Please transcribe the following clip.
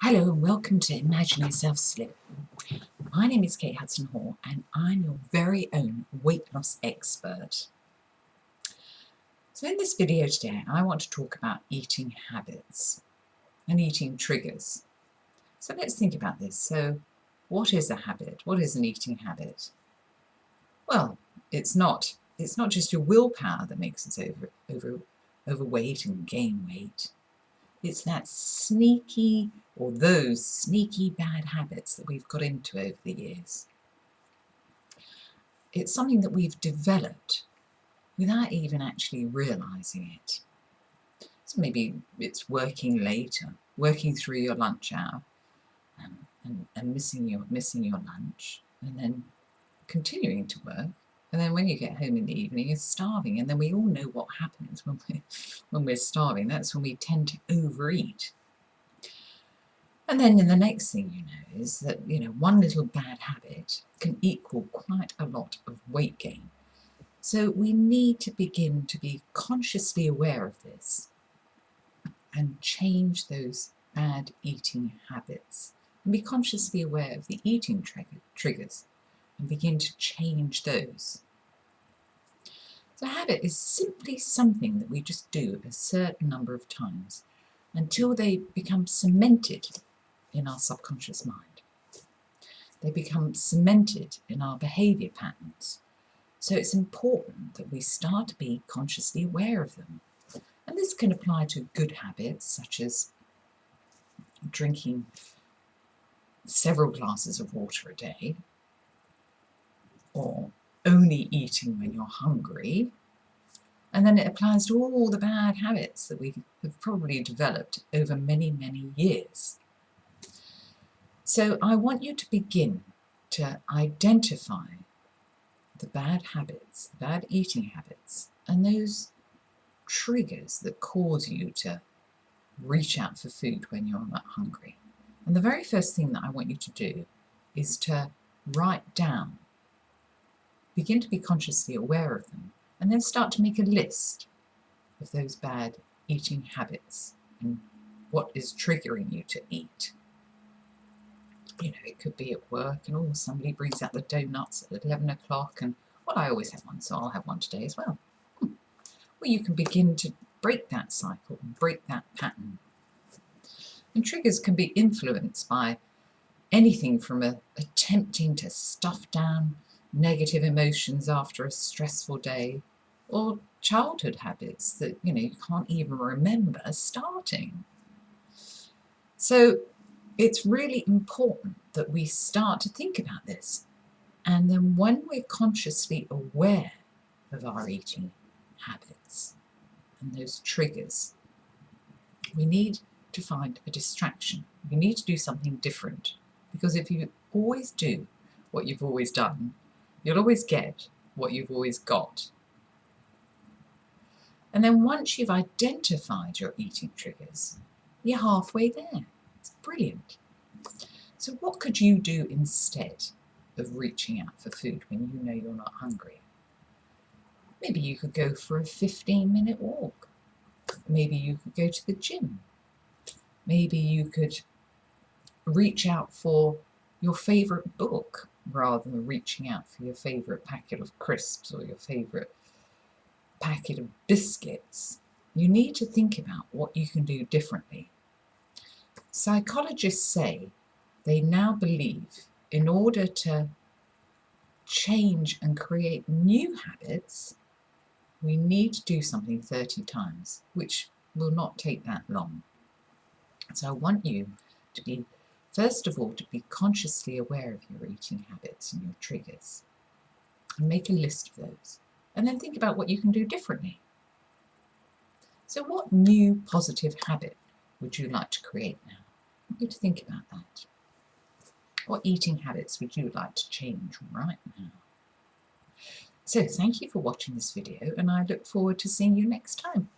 Hello and welcome to Imagine Yourself Slim. My name is Kate Hudson Hall and I'm your very own weight loss expert. So in this video today I want to talk about eating habits and eating triggers. So let's think about this. So what is a habit? What is an eating habit? Well, it's not just your willpower that makes us overweight and gain weight. It's that sneaky or those sneaky bad habits that we've got into over the years. It's something that we've developed without even actually realising it. So maybe it's working later, working through your lunch hour and missing your lunch, and then continuing to work. And then when you get home in the evening, you're starving. And then we all know what happens when we're starving. That's when we tend to overeat. And then the next thing you know is that, one little bad habit can equal quite a lot of weight gain. So we need to begin to be consciously aware of this and change those bad eating habits. And be consciously aware of the eating triggers and begin to change those. So a habit is simply something that we just do a certain number of times until they become cemented in our subconscious mind. They become cemented in our behaviour patterns. So it's important that we start to be consciously aware of them. And this can apply to good habits such as drinking several glasses of water a day, or only eating when you're hungry. And then it applies to all the bad habits that we have probably developed over many, many years. So I want you to begin to identify the bad habits, the bad eating habits, and those triggers that cause you to reach out for food when you're not hungry. And the very first thing that I want you to do is to write down, begin to be consciously aware of them, and then start to make a list of those bad eating habits and what is triggering you to eat. It could be at work and somebody brings out the donuts at 11 o'clock and, well, I always have one, so I'll have one today as well. Well, you can begin to break that cycle and break that pattern. And triggers can be influenced by anything from attempting to stuff down negative emotions after a stressful day, or childhood habits that, you can't even remember starting. So it's really important that we start to think about this. And then when we're consciously aware of our eating habits and those triggers, we need to find a distraction. We need to do something different. Because if you always do what you've always done, you'll always get what you've always got. And then once you've identified your eating triggers, you're halfway there. It's brilliant. So what could you do instead of reaching out for food when you know you're not hungry? Maybe you could go for a 15-minute walk. Maybe you could go to the gym. Maybe you could reach out for your favourite book rather than reaching out for your favourite packet of crisps or your favourite packet of biscuits. You need to think about what you can do differently. Psychologists say they now believe in order to change and create new habits, we need to do something 30 times, which will not take that long. So I want you to be, first of all, to be consciously aware of your eating habits and your triggers, and make a list of those, and then think about what you can do differently. So what new positive habit would you like to create now? I want you to think about that. What eating habits would you like to change right now? So thank you for watching this video, and I look forward to seeing you next time.